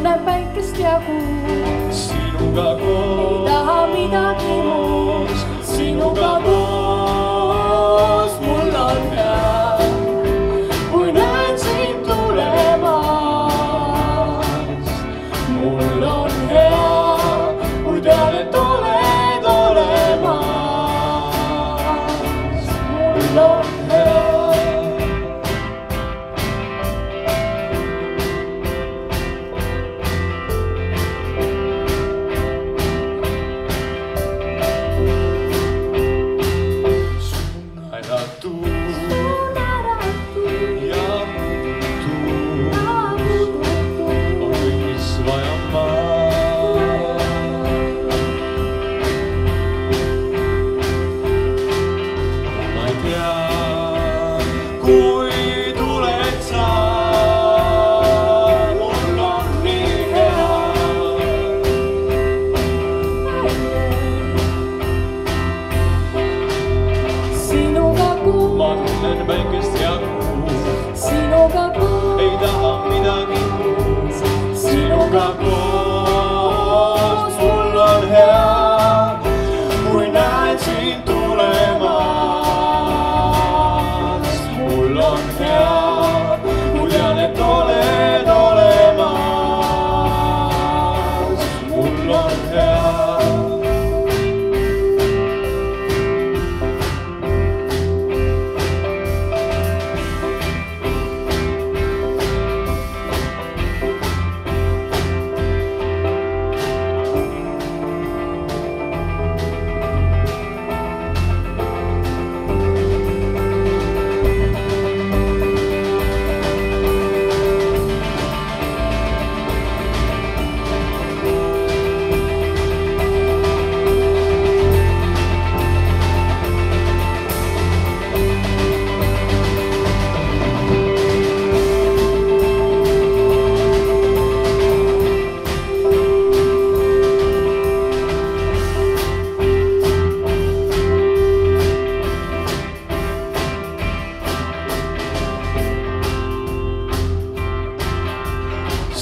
tunnen päikest ja kuud. Sinuga koos, ei taha midagi muud. Sinuga koos mul on hea, kui näen sind tulemas. Mul on hea, kui tean, et oled olemas. Mul on hea. Kui tuled sa, mul on nii hea. Sinuga koos ma tunnen päikest ja kuud. Sinuga koos ei taha midagi muud. Sinuga koos mul on hea, kui näen sind tulemas. Mul on hea, kui tean, et oled olemas. Mul on hea.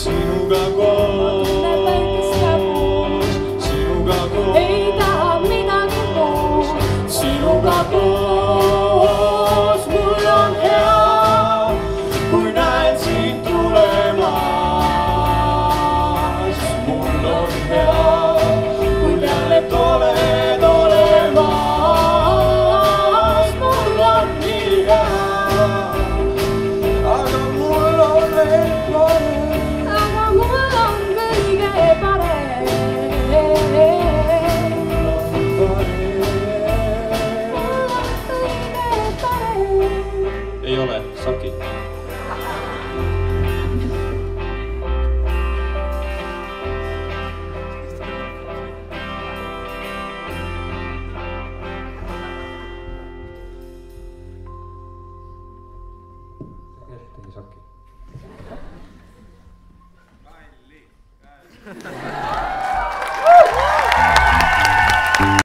Sinuga koos ei taha midagi muud. Sinuga koos mul on hea, kui näen sind tulemas. Mul on hea, kui tean, et oled olemas. Mul on nii hea, aga mul on veel parem. Ei ole, Saki. Tegi Saki.